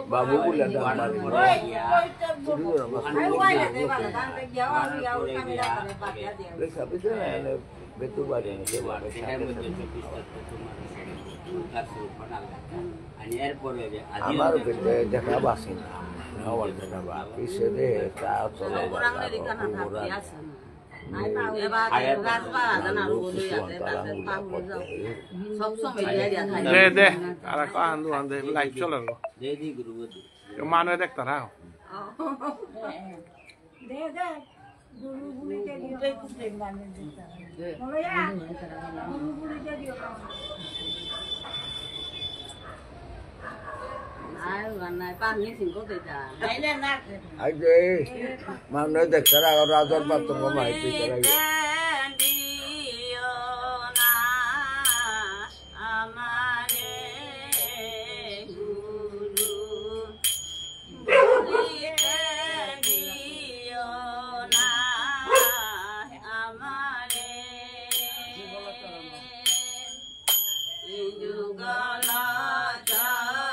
Babu udah ada দে আর আন্দু Andre live চলে গো মানুষ দেখতে না দে দে গুরু গুলিতে দিও বলো গুরু গুলিতে দিও মানুষ দেখতে না রাজার পাত্র Maiti Gala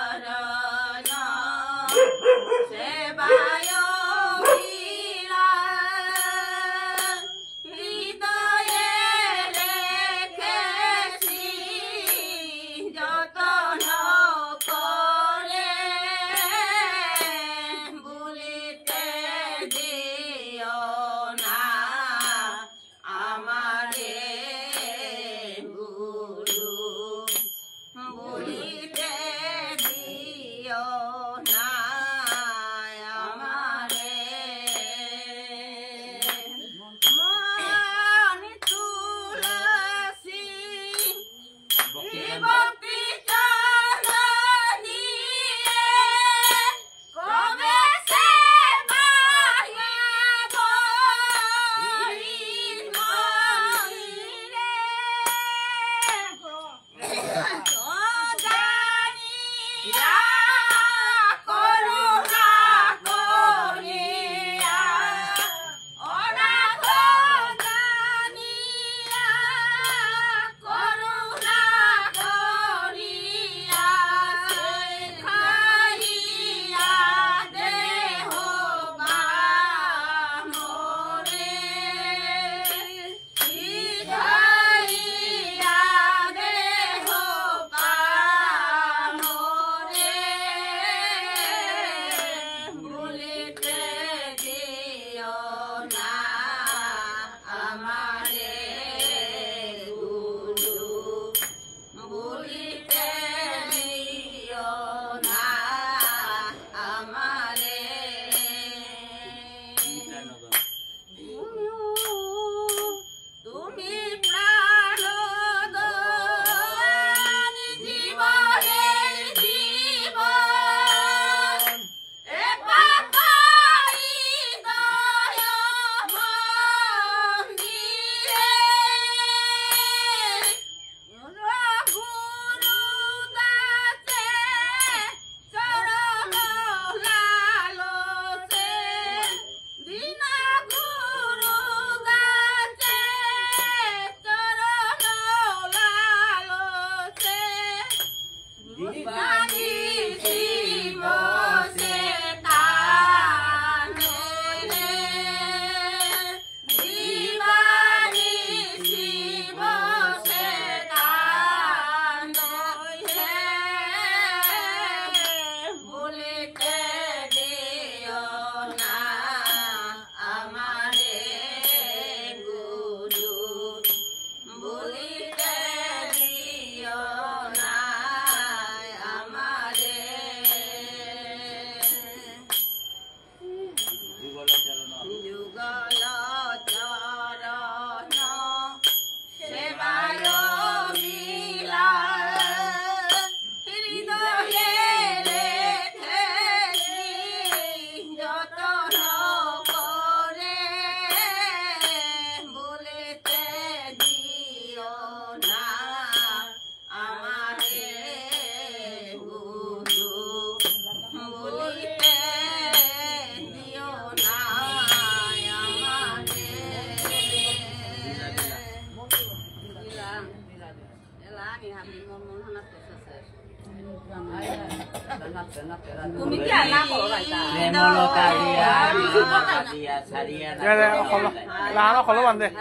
Lá nó còn lúc ăn đây.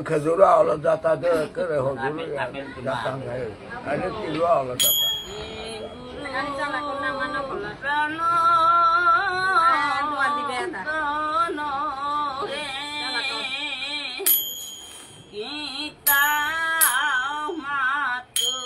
Khazura la data de kare ho data hai ane kilwa la data Ani sana kuna mana pula prano tuan di beta kita matu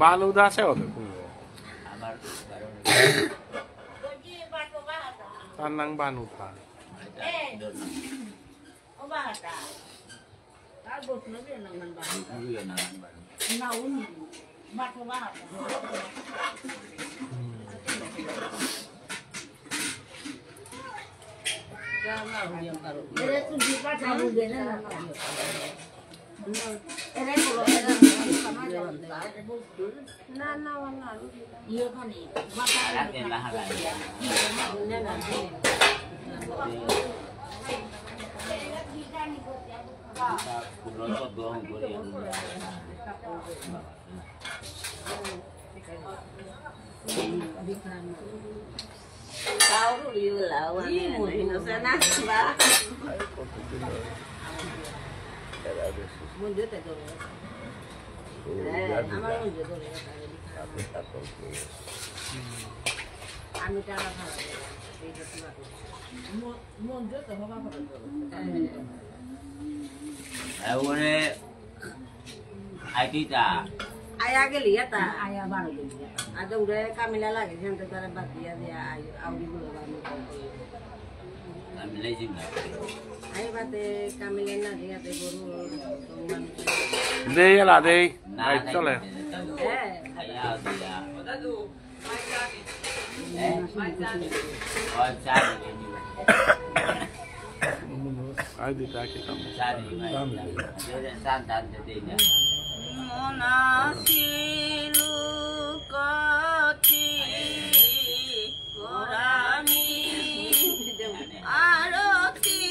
বালুদা আছে ওদের তার নাম বানুদা Kau dulu lawan ini, sana bah. Mundur tak dulu. Amal mundur dulu. Anu cara apa? Mundur tak apa apa. Awalnya, Aida. Ayah ke lihat tak? Ayah baru lihat. Ada udah Kamila lagi, yang terkara batia dia Audi dulu baru. Kamila juga. Ayah bate Kamila nanti dia teguru. deh ya lah deh ayo coba Ayah dia. Oh cari ini. ayo ditaki kamu Cari ini. Jadi santan jadinya. Monasilu koti korami aroti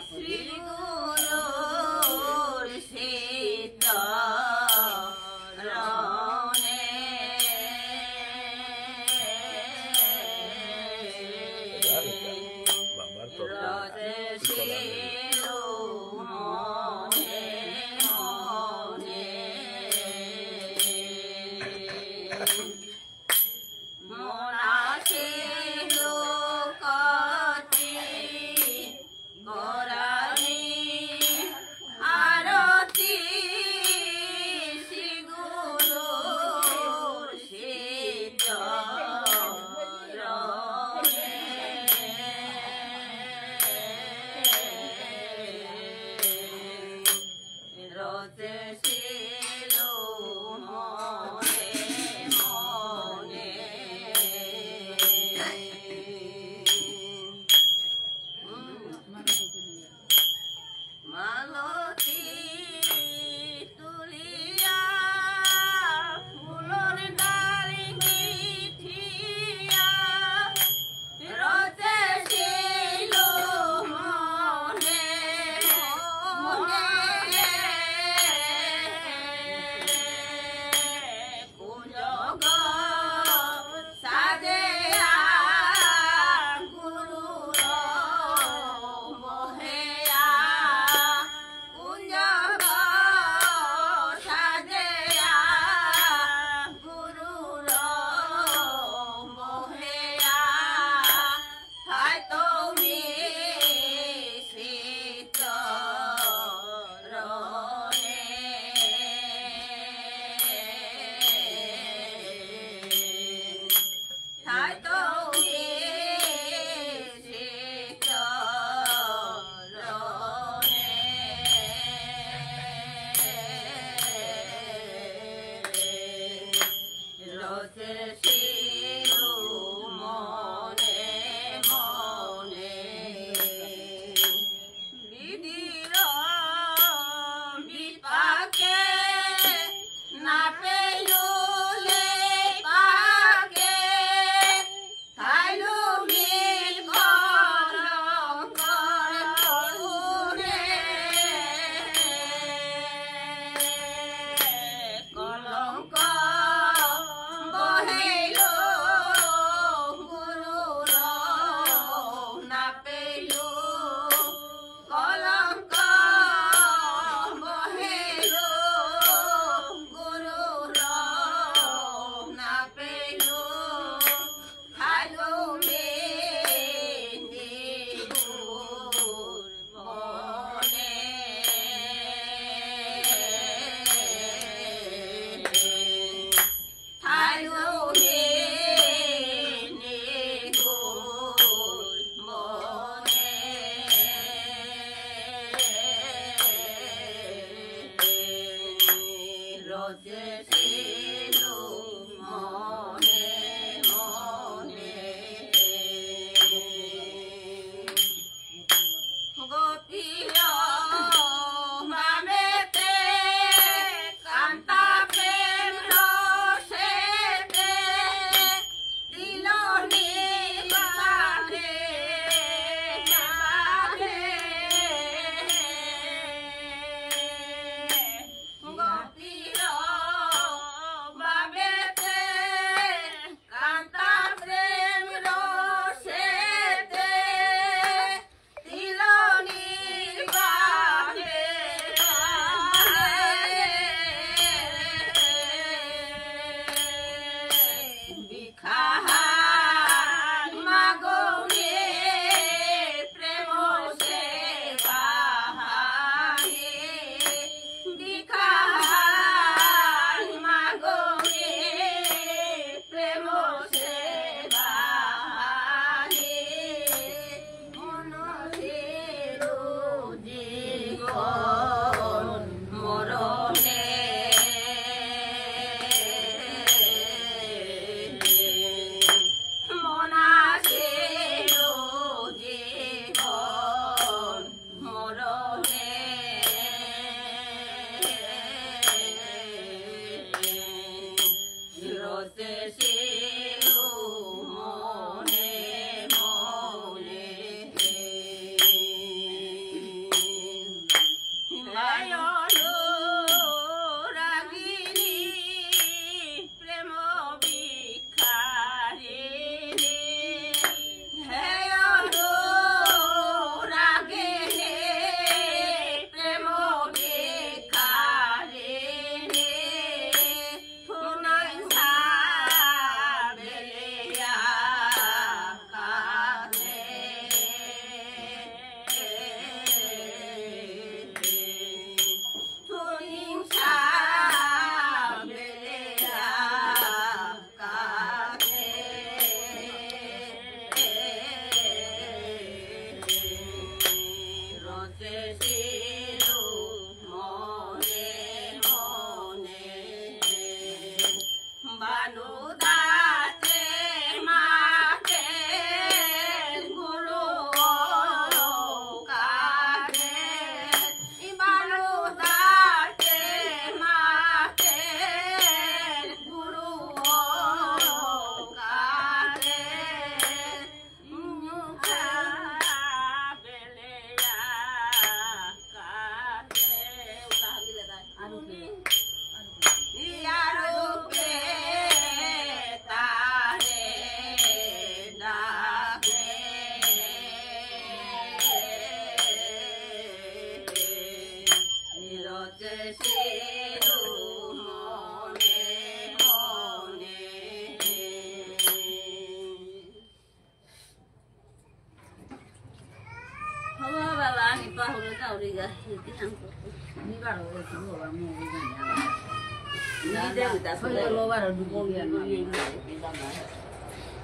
sigurur sita rone rote silu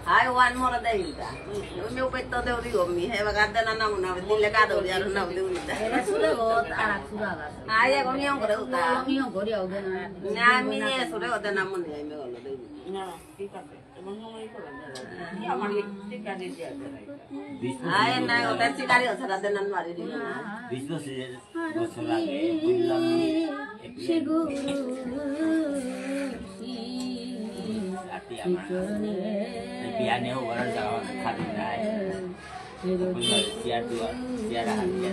Hai wan mora dai ta. Meu peito deu de homem, é vagada na não, dile cada dia não deu ta. Era sura go arak sura ga. Ai ya gomi on koreu ta. Gomi on koreu de na. Na mi ne sura go de na mun ne me go lo deu. Na, tika te. Mon no me ko na. Ya mari tika de dia de. Ai na go te sikari o sara de nan mari de. Bisno se gosla ge kulami. Shigu. Piane orang Jawa khadai. Benar siar dua, siar hati dia.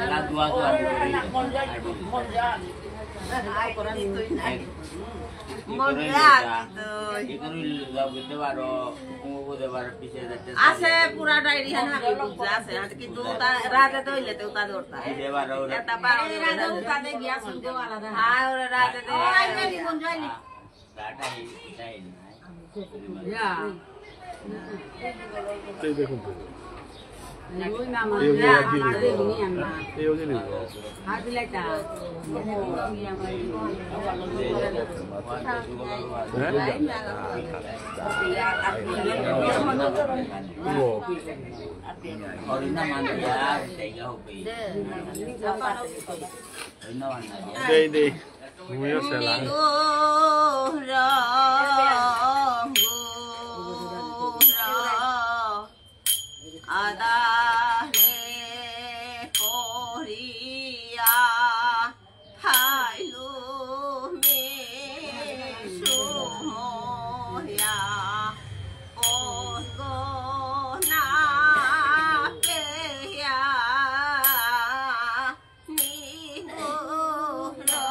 Lah dua. Ase pura diary है ना पूजा से हाथ की दो रात तो ले तो उता दौड़ता है ये बार और तब रात उता दे गया सुनको वाला था हां और रात दे आई में भी कौन जाए डाटा ही या ते देखो Nagui mama ya mari ni amma eu de livro hadi leta Orina mana ya, tega hobi. Orina mana ya. Dei. Muito sei Ada re Korea hai lu me sumoya ogo na ke ya ni go ro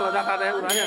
lo da ka de ura ya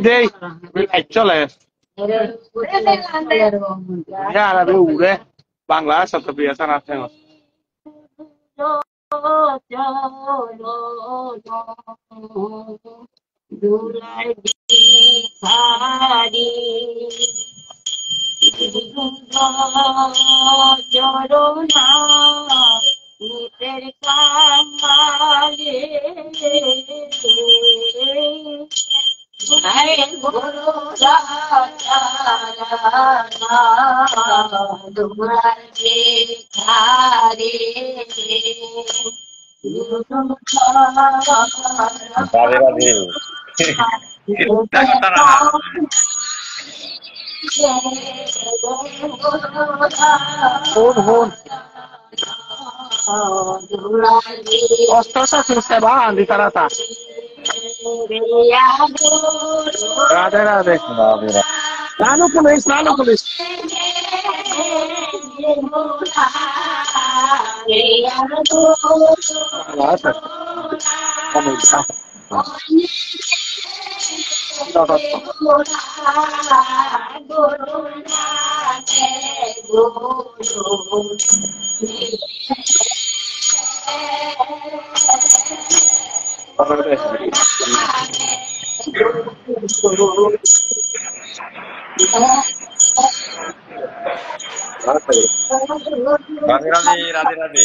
Dei, চলে Yara de Ure, Bangladesh atau biasa nasi mas. Radhe Radhe Ostosa se va di tarata. Radhe Radhe. Nano police. Radhe Radhe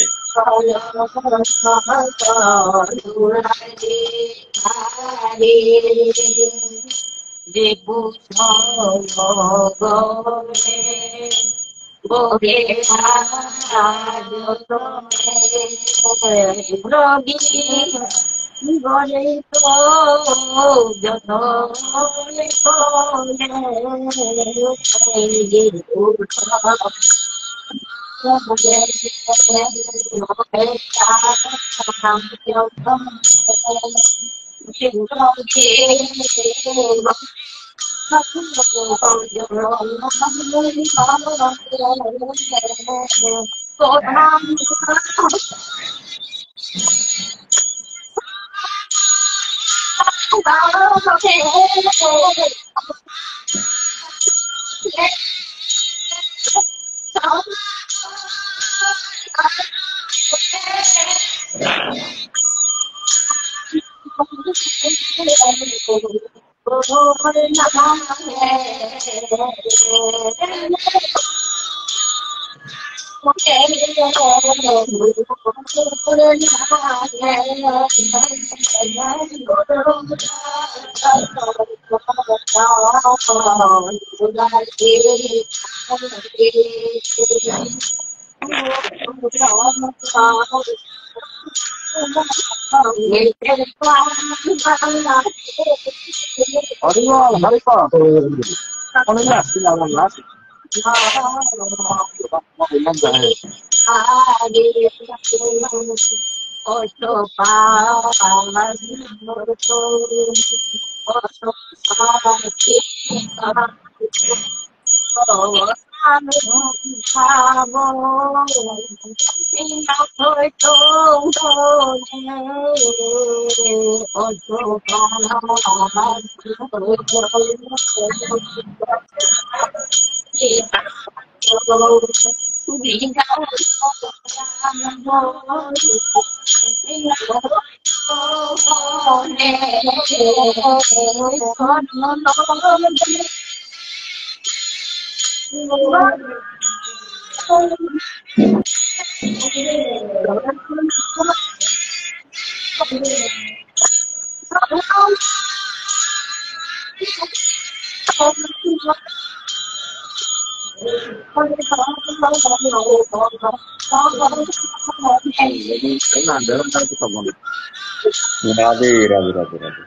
Radhe Radhe Radhe Radhe.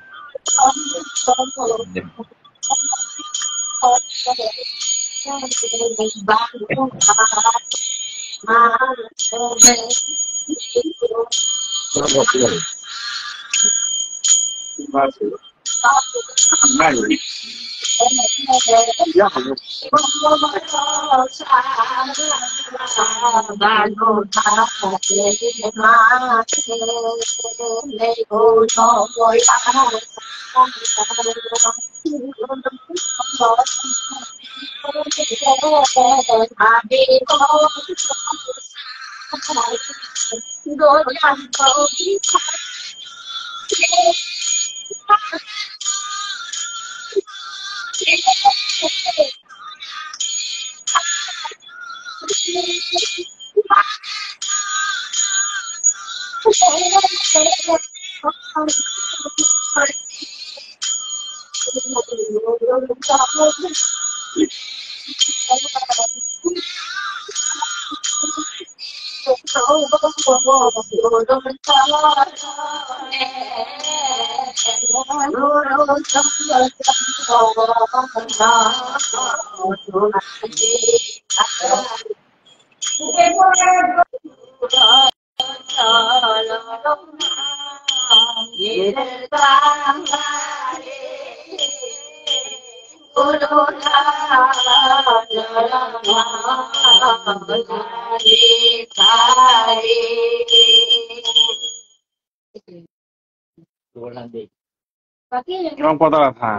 Long pota là thà,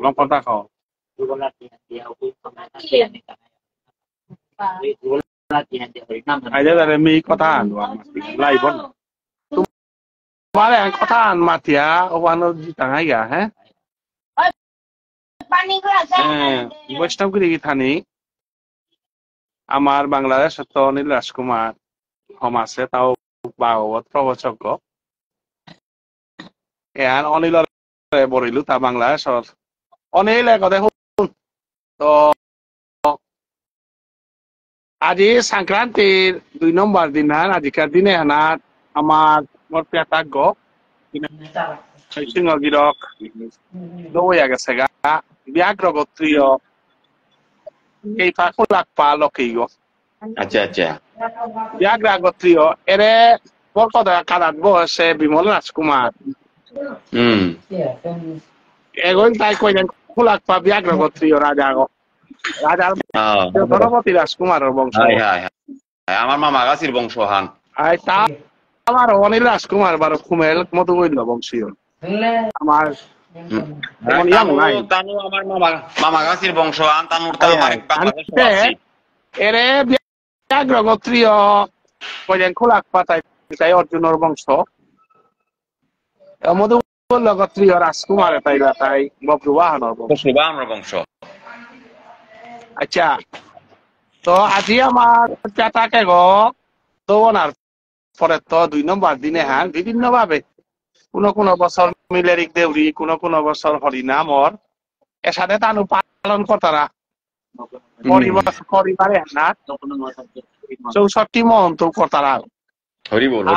long pota khó. Ai đó là mi có than và lại bốn. Mà lại có than mà thìa, ông nó tăng hay cả hả? বৈষ্ণবগিরি থানি আমার বাংলাদেশ অনিল রাজকুমার হম আছে তাও ভাগবত প্রবচক এহান অনিল বরিলু তা বাংলাদেশর অনিল কথা শুন তো আজি সংক্রান্তির 2 নম্বর দিন হান আজিকার দিনে হানাত আমার মোর পেটাক সিংহ গিরক দৌয়া গেছে গা ব্যাঘ্র গোত্রীয় এই ফাঁকু লাগপা লকেই গো আচ্ছা আচ্ছা ব্যাঘ্র গোত্রীয় এরে বরকদা কাদাত বসে বিমল রাজকুমার এগোন তাই কইলেন ফুলাকপা ব্যাঘ্র গোত্রীয় রাজা গো রাজার ধনপতি রাজকুমারের বংশ আমার মামা গাছির বংশ হান আই তা আমার অনিল রাজকুমার বার কুমেল মধুবৈল্য বংশীয় আমার তানু আমার মামা গাছির বংশ আন তানুর তা আমার এরে ব্যাঘ্র গোত্রীয় কইলেন ফুলাকপা তাই অর্জুনের বংশ মধুবৈল্য গোত্রীয় রাজকুমার তাই বব্রুবাহনের বংশ আচ্ছা তো আজি আমার চাটাকে গো দোনার পরে তো 2 নম্বর দিনে হ্যাঁ বিভিন্ন ভাবে কোন বছর মিলেরিক দেউরি কোন বছর হরিনামর এর সাথে তানু পালন করতারা পরিবারে না 64 মহন্ত করতারা হরি বল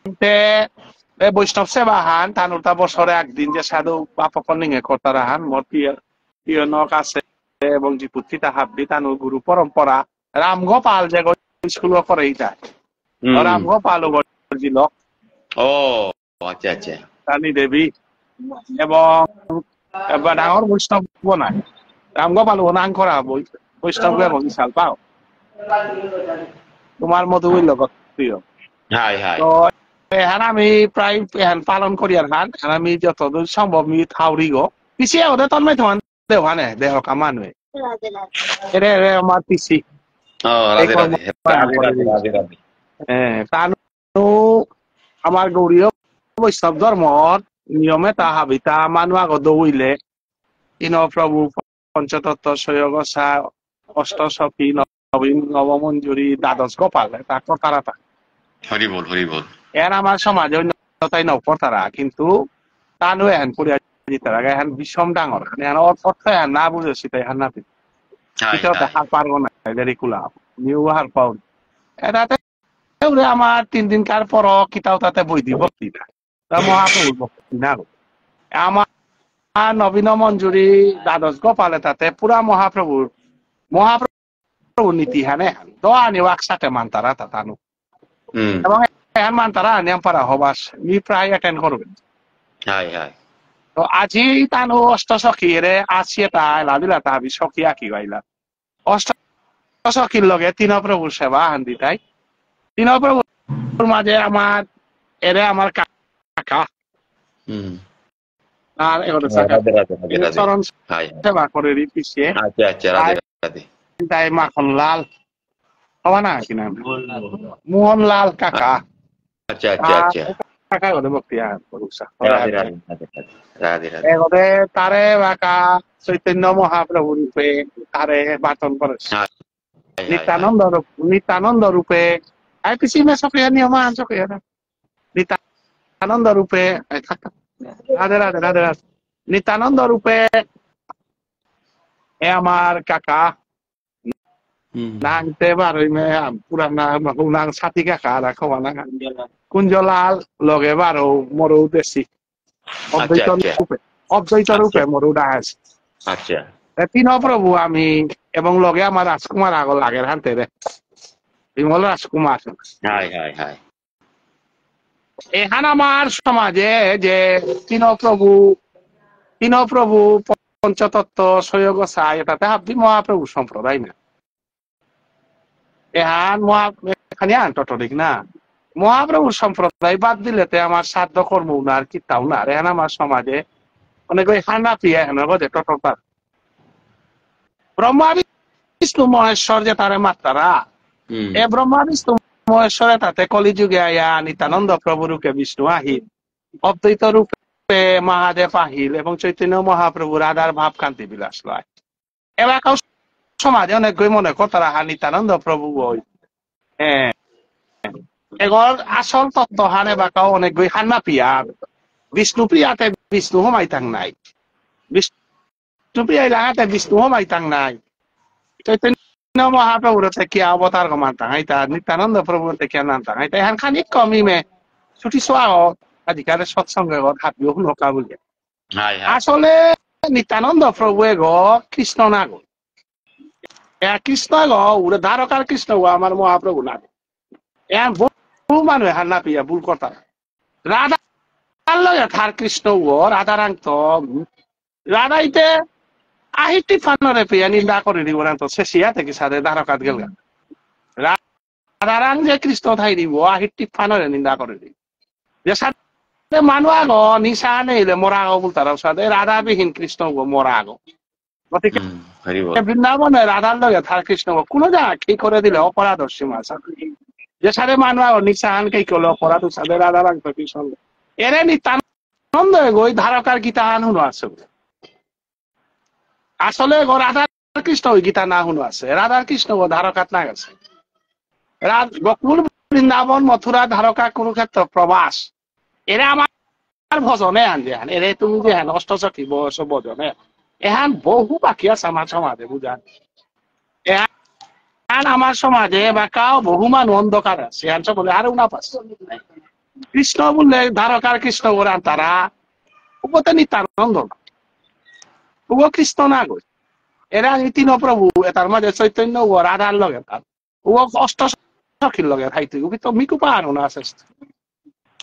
বৈষ্ণৱ সেৱা হান তানুটা বছৰে একদিন যে সাধু বাপকর নিঙে কর্তারা হান মোর প্রিয় নক আছে এবং জিপুতি তাহাবি তানুর গুরু পরম্পরা রামগোপাল যে স্কুল করে ইটা রামগোপাল জিল ও আচ্ছা আচ্ছা রানী দেবী এবং ডাঙর বৈষ্ণৱ নাই রামগোপাল নাং করা বৈষ্ণৱ এবং বিশাল পাও তোমার মতো লগত প্রিয় হাই হাই তো এখানে আমি প্রায় পালন করি আর হান আমি যতদূর সম্ভব মি থাউরি গো পিছিয়ে ওদের তন্ময় তোমার দেওয়ানে দেহ কামানুয়ে এরে আমার পিসি ও রাধে রাধে তানু আমার গৌরীয় বৈষ্ণৱ ধর্মর নিয়মে তাহা বিতা মানুষ আগত দৌইলে ইন প্রভু পঞ্চতত্ত্ব সৈয়গসা অষ্টসখী নবীন নবমঞ্জুরি দ্বাদশ গোপাল তার তারা হরি বল এর আমার সমাজে অন্যতাই নপর তারা কিন্তু তানু এহান করিয়া দিতারা এহান বিষম ডাঙর এহান অর্থ এহান না বুঝেছি তাই এহান না হার পারবো না রেকুলা নিউ হার পাও এটাতে আমার 3 দিনকার পর কিতাও তাতে বই দিব মহাপ্রভুর ভক্তি না আমার নবীন মঞ্জুরি দ্বাদশ গোপালে তাতে পুরা মহাপ্রভুর নীতি হানে দোয়া নিওয়াক সাথে মানতারা তানু এবং এখন মানতারা নিয়ম পারা হবাস মি প্রায় অ্যাটেন্ড করবেন তো আজি তানু অষ্টসখী রে আসি এটা লাদিলা তাহাবি সখী আঁকি গাইলা অষ্টসখীর লগে তিন প্রভুর সেবা হান্দি তাই তিন প্রভুর মাঝে আমার এরে আমার কাকা আর চরণ সেবা করে পিছিয়ে তাই মাখন লাল হওয়া না কি নাম মোহন লাল কাকা কাকা করে বক্তিয়া তারে বাকা চৈতন্য মহাপ্রভু রূপে তারে বাচন করেছে নিত্যানন্দ রূপে আই পিছি মে সক্রিয় নিয়ম আন সক্রিয় নিত্যানন্দ রূপে রাধে রাধে রাধে রাধে নিত্যানন্দ রূপে এ আমার কাকা নাংতে বারই মে পুরানা নাং সাথী কাকা রাখো না কুঞ্জলাল লগে বারো মরু দেশি অদ্বৈত রূপে মরু ডাস আচ্ছা তিন প্রভু আমি এবং লগে আমার রাজকুমার আগল লাগের হানতে রে বিমল রাজকুমার এখান আমার সমাজে যে তিন প্রভু পঞ্চতত্ত্ব সৈয়গসা এটাতে হাবদি মহাপ্রভু সম্প্রদায় না এহান এখানে আন্তরিক না মহাপ্রভুর সম্প্রদায় বাদ দিলেতে আমার সাধ্য কর্ম না আর কিতাও না এখানে আমার সমাজে অনেক ওই খানা পিয়া হেন বোধে টটকার ব্রহ্মা বিষ্ণু মহেশ্বর যে তারে মাত্রারা এ ব্রহ্মা বিষ্ণু মহেশ্বরে তাতে কলিযুগে আয়া নিত্যানন্দ প্রভু রূপে বিষ্ণু আহিল অদ্বৈত রূপে মহাদেব আহিল এবং চৈতন্য মহাপ্রভু রাধার ভাব কান্তি বিলাস লয় এলাকাও সমাজে অনেকগুই মনে কর তারা নিত্যানন্দ প্রভু ওই হ্যাঁ এগর আসল তত্ত্ব হানে বাকাও অনেকগুই হান্না পিয়া বিষ্ণু প্রিয়াতে বিষ্ণু হমাইতাং নাই বিষ্ণু প্রিয়া লাগাতে বিষ্ণু হমাইতাং নাই চৈতন্য মহাপ্রভুর থেকে অবতার মানতাং আইতা নিত্যানন্দ প্রভুর থেকে নামতাং আইতা এখান খানিক কমি মে ছুটি চোৱা আজিকালি সৎসঙ্গে হাতিও শুনকা বলে আসলে নিত্যানন্দ প্রভুয়ে গ কৃষ্ণ না গো কৃষ্ণ গ উড়ে দ্বারকার কৃষ্ণ গো আমার মহাপ্রভু না এখন বহু মানুষ হান্না পিয়া ভুল কথা রাধার লগে থার কৃষ্ণ গো রাধারাং তো রাধাইতে আহিটি ফানরে পিয়া নিন্দা করে দিব না তো শেষিয়া থেকে সাথে দ্বারকাত গেল রাধারাং যে কৃষ্ণ থাই দিব আহিটি ফানরে নিন্দা করে দিব যে সাথে মানুষ আগ নিশা নেইলে মরা আগ বলতার সাথে রাধাবিহীন কৃষ্ণ গো মরা আগ গতিকে বৃন্দাবনে রাধার লগে থার কৃষ্ণ গো কোনো জায়গা কি করে দিলে অপরাধ সীমা যে সাথে মানুষ আগ নিশাহান কে করলে অপরাধ সাথে রাধারাং তো কৃষ্ণ এরে নিত্যানন্দ গই ধারকার গীতা আন শুনো আছে আসলে রাধার কৃষ্ণ ওই গীতা না শুনো আছে রাধার কৃষ্ণ ধারকাত না গেছে গোকুল বৃন্দাবন মথুরা ধারকা কুরুক্ষেত্র প্রবাস এরা আমার ভজনে আন যে এরে তুমি যে হেন অষ্টসখী বয়স ভজনে এহান বহু বাকি আছে আমার সমাজে বুঝান এহান আমার সমাজে বাকাও বহু মানুষ অন্ধকার আছে এহান সকলে আরো না পাচ্ছে কৃষ্ণ বললে দ্বারকার কৃষ্ণ বলে তারা উপতে নিত্যানন্দ উপ কৃষ্ণ না গই এরা তিন প্রভু এটার মাঝে চৈতন্য ও রাধার লগে তার ও অষ্ট সখীর লগে খাইতে উবি তো মিকু পাহানো না আছে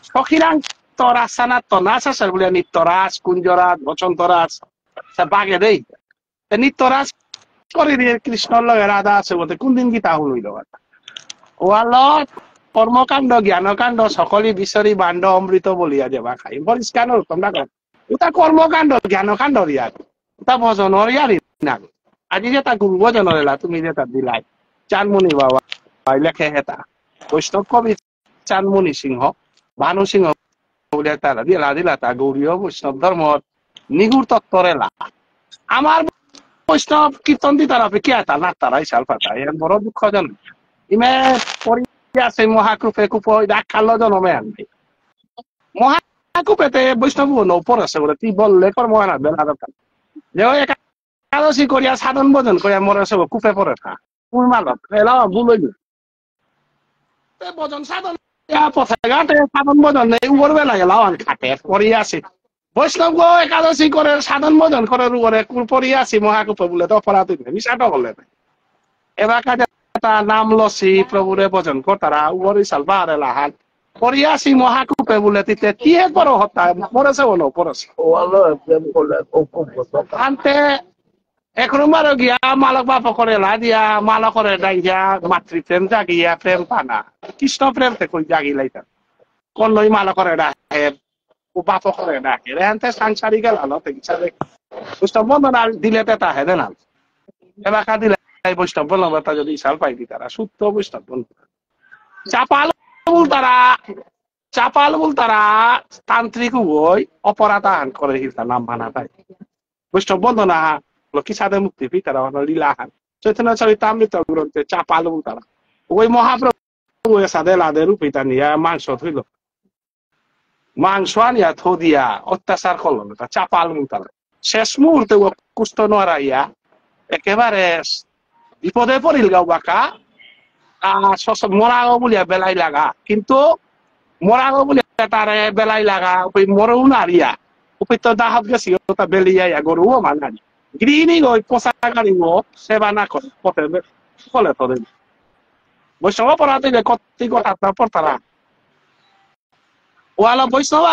সখীরাং তরাজ সানাত তনাস আছে বলে নিত্যরাজ কুঞ্জরাজ বসন্তরাজ বাগে দেই নিত্যরাজ করে দিয়ে কৃষ্ণর লগে রাধা আছে বলতে কোনদিন গীতা হইল ওয়ালত কর্মকাণ্ড জ্ঞানকাণ্ড সকলে বিশ্বরী বাণ্ড অমৃত বলিয়া যাবা খাই পরিষ্কার তোমরা ওটা কর্মকাণ্ড জ্ঞানকাণ্ড রিয়া ওটা ভজনের ইয়ারি না আজি যেটা গুরু ভজনের এলা তুমি যেটা দিলাই চানমুনি বাবা লেখে হেতা বৈষ্ণব কবি চানমুনি সিংহ ভানু সিংহ বলে তারা দিলা তা গৌরীয় বৈষ্ণব ধর্ম নিগুড় তত্ত্বর এলা আমার বৈষ্ণব কীর্তন দি তারা কে তার না তারাই সাল পাতায় এর বড় দুঃখজনক ইমে আছে মহাকূপে কূপ খাল জনমে আনবে মহাকূপেতে বৈষ্ণব নৌপর আছে বলে তুই বললে কর মহানা বেলা দরকার যে একাদশী করিয়া সাধন ভোজন করিয়া মরে আছে কূপে পরে থা মালত এলা বুলই ভোজন সাধন পথে ঘাটে সাধন ভোজন নেই উপর বেলা এলাও খাটে পড়ি আছে বৈষ্ণব গো একাদশী করে সাধন ভোজন করে উপরে পড়ি আছি মহাকূপে বলে তো অপরাধ মিশাটো বলে এবার কাজে নাম লসি প্রভুরে ভজন করতারা উপরে সালবা লাহান পরিয়াসি মহাকূপে বলে তিতে তিয়ে বড় হতা পড়েছে বলো পড়েছে আনতে এক নম্বর গিয়া মালক বাপ করে লা দিয়া মালক করে ডাইয়া মাতৃপ্রেম জাগিয়া প্রেম পানা কৃষ্ণ প্রেম তে কই জাগি লাইতা কোন লই মালক করে ডাকে ও বাপ করে ডাকে রেহান্তে সাংসারিক গেল হিসাবে বৈষ্ণব বন্ধনা দিলে তা হেদে না এবার কা দিলে বৈষ্ণব বন্ধনতা যদি সাল পাই দি তারা শুদ্ধ বৈষ্ণব বন্ধু চাপাল বল তারা তান্ত্রিক ওই অপরাধ আহান করে তার নাম মানা তাই বৈষ্ণব বন্ধনা লক্ষ্মী সাধে মুক্তি পিতারা লীলাহান চৈতন্য চরিতামৃত গ্রন্থে চাপাল বল তারা ওই মহাপ্রভু সাধে লাদে রূপিতা নিয়া মাংস ধুইল মাংস আনিয়া থো দিয়া অত্যাচার করল তা চাপাল বল তারা শেষ মুহূর্তে কুষ্ঠ নড়াইয়া একেবারে বিপদে পড়িল গাও বাঁকা মরাগো বলিয়া বেলাই লাগা কিন্তু মরাগো বলিয়া তারে বেলাই লাগা ওই মরও নারিয়া ওই তো দাহাত গেছি ওটা বেলিয়া গরুও মানারি গৃহিণী ওই পোশাক গাড়ি সেবা না করে পথে ফলে তো দেবে বৈষ্ণব পড়াতে কত কথা পড়তারা ওয়ালা বৈষ্ণব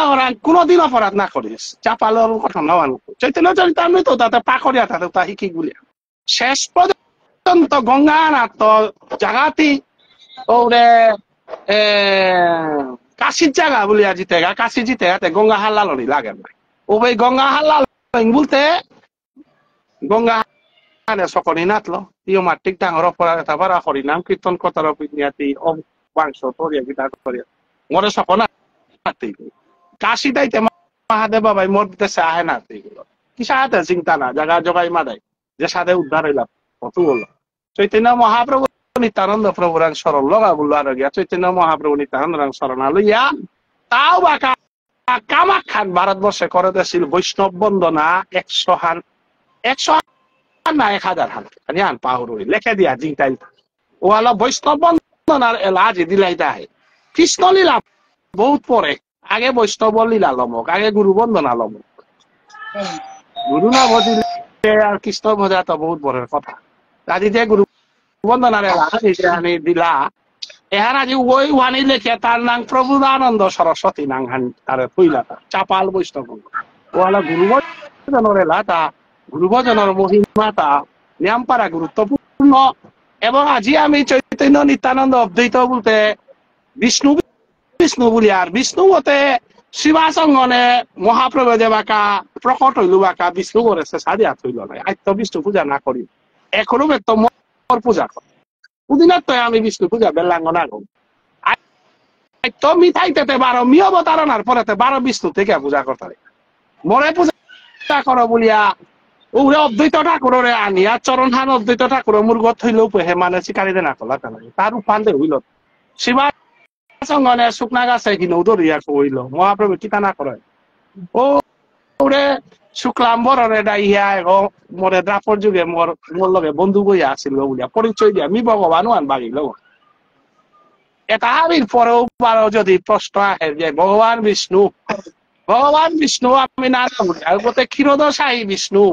কোনোদিন অপরাধ না করিস চাপালের কথা নয় চৈতন্য চরিতামৃত তাতে পাকড়িয়া তাতে তা শিখি গুলিয়া শেষ পর্যন্ত গঙ্গা নাথ জাগাতি ওরে কাশির জায়গা বলিয়া জিতে গা কাশি জিতে গাতে গঙ্গা হাল্লালনি লাগে না ওই গঙ্গা হাল্লাল বলতে গঙ্গা হানে সকলি নাথলো ইও মাটিক ডাঙর অপরাধ এটা বারা করি নাম কীর্তন কথার অভিজ্ঞাতি অবাংশ তরিয়া গীতা করিয়া মরে সকল নাতি কাশি দাইতে মহাদেব বাবাই মোর দেশে আহে নাতি এগুলো কি সাহায্য চিন্তা না জায়গা জগাই মাদাই যে সাথে উদ্ধার হইলাম কত বললো চৈতন্য মহাপ্রভু নিত্যানন্দ প্রভু রাং স্মরণ লগা বললো আর গিয়া চৈতন্য মহাপ্রভু নিত্যানন্দ রাং স্মরণ লইয়া তাও বা কামাখ্যান ভারতবর্ষে করে দিয়েছিল বৈষ্ণব বন্দনা 100 হান না 1000 হান আন পাহুরি লেখে দিয়া জিংটাইল ওয়ালা বৈষ্ণব বন্দনার এলাজ দিলাই তাহে কৃষ্ণ লীলা বহুত পরে আগে বৈষ্ণব লীলা লমক আগে গুরু বন্দনা লমক গুরু না ভজিলে আর কৃষ্ণ ভজা তো বহুত বড় কথা আজি যে গুরু বন্দনার এলাজ দিলা এহার আজি ওই ওয়ানি লেখে তার নাম প্রভুদানন্দ সরস্বতী নাং হান তারে থইলা চাপাল বৈষ্ণব ওয়ালা গুরু ভজনের এলা তা গুরু ভজনের মহিমা তা নিয়মপারা গুরুত্বপূর্ণ এবং আজি আমি চৈতন্য নিত্যানন্দ অদ্বৈত বলতে বিষ্ণু বিষ্ণু বলি আর বিষ্ণু মতে শিবাসঙ্গনে মহাপ্রভু যে বাঁকা প্রকট হইল বাঁকা বিষ্ণু করেছে সাদিয়া হইল নাই আজ তো বিষ্ণু পূজা না করি এখনো তো মর পূজা করি পুদিনার তো আমি বিষ্ণু পূজা বেলাঙ্গনা করি তো মিঠাইতে 12 মি অবতারণার পরে 12 বিষ্ণু থেকে পূজা করতে মরে পূজা করো বলিয়া ওরে অদ্বৈত ঠাকুরে আনিয়া চরণ হান অদ্বৈত ঠাকুর মুরগত হইলেও হে মানে শিকারিতে না করলা তার উপান্তে হইল শিবা সঙ্গনে শুকনা গাছে কিনে উদরিয়া কইল মহাপ্রভু কিতা না করে ও ওরে শুক্লাম্বরে ডাইয়া মরে দ্রাপর যুগে মোর লগে বন্ধু বইয়া আসিল বলিয়া পরিচয় দিয়া মি ভগবানও আন বাগিল এটা আবির পরেও বারো যদি প্রশ্ন আহে যে ভগবান বিষ্ণু আমি না বলতে ক্ষীরোদশায়ী বিষ্ণু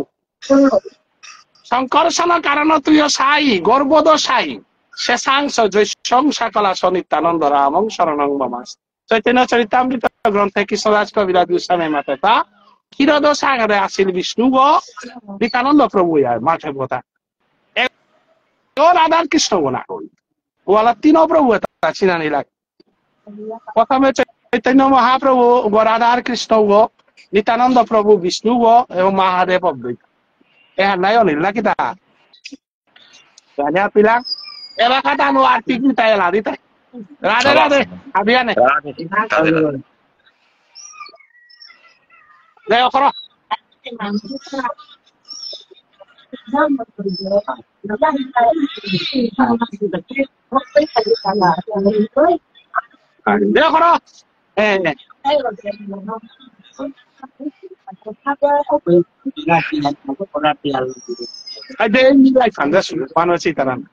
সংকর্ষণ কারণ তুই সাই গর্ভদশায়ী শেষাংশ জৈসং সকলা সনিত্যানন্দ রামং শরণং মমাস চৈতন্য চরিতামৃত গ্রন্থে কৃষ্ণরাজ কবিরাজ গোস্বামী মাতে তা ক্ষীরোদশাগরে আসিল বিষ্ণু গ নিত্যানন্দ প্রভু মাঠে বোধা রাধার কৃষ্ণ গোনা করি ওয়ালা তিনও প্রভু চিনানি লাগে প্রথমে চৈতন্য মহাপ্রভু গ রাধার কৃষ্ণ গ নিত্যানন্দ প্রভু বিষ্ণু গ এবং মহাদেব অদ্বৈত eh na yun laki ta kanya pilang kata anu arti kita ya lari teh rade abian eh leo koro leo koro ada ini lagi fandas mana sih taran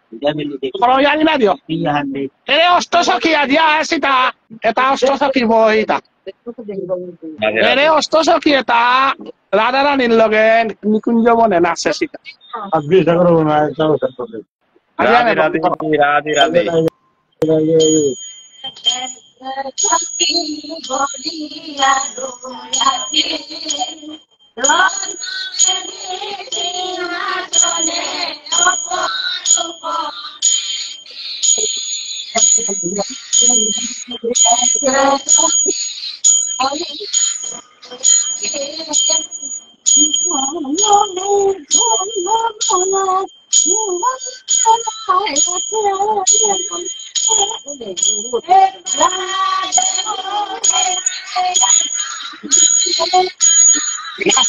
kalau yang ini dia ostosaki aja sih ta eta ostosaki boy ta ostosaki eta radharani logen nikunjo bone nase sih ta abis agro na Radhe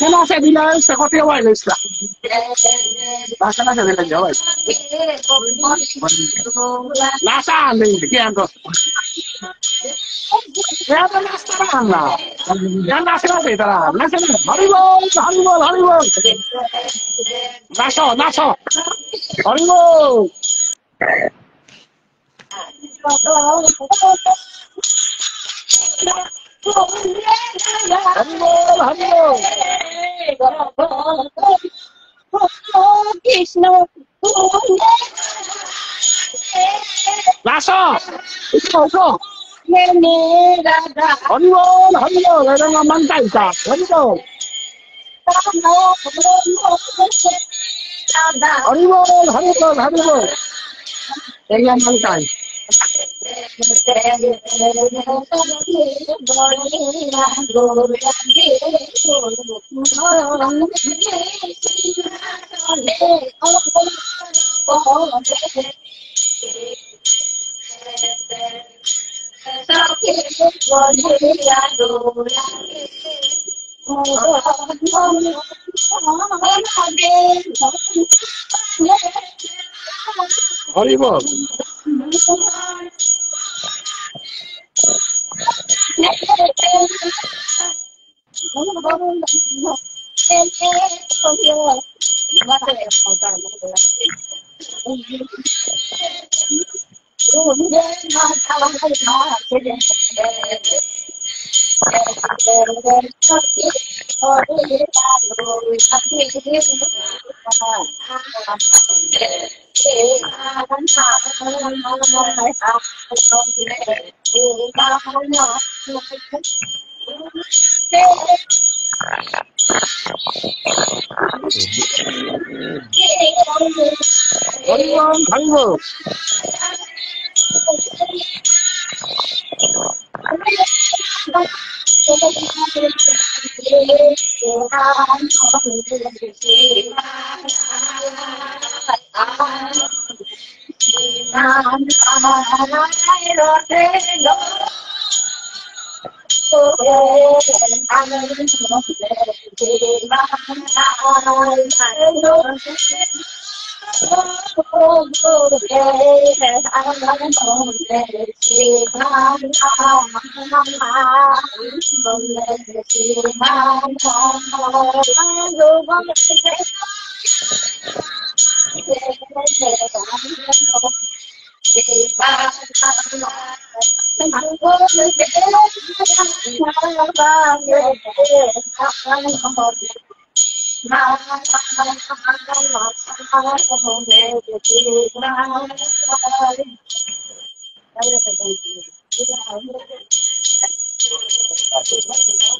Nasa bilang sa kote wireless la. Nasa bilang jawab. Nasa anding dikian to. Ya to nasa na. Yan nasa na tara. Nasa na. Haribol. Nasa. Haribol. Krishna Lasso itu Haribol ada ngomong kaita Haribol yang mangkai Haribol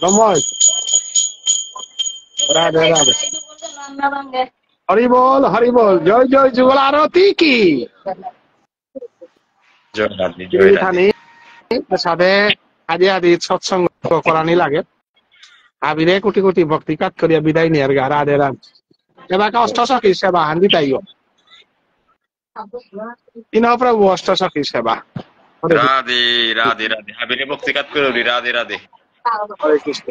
রময় Radhe Radhe Hari বল জয় জয় যুগল আরতি কি জয় রাধে জয় রাধে সাথে আদি আদি সৎসঙ্গ করানি লাগে আবিরে কোটি কোটি ভক্তি কাজ করিয়া বিদায় নিয়ে গা রাধে রাধে এবার অষ্টসখী সেবা হান্দি তাইও প্রভু অষ্টসখী সেবা রাধে রাধে রাধে আবিরে ভক্তি কাজ করে রাধে রাধে হরে কৃষ্ণ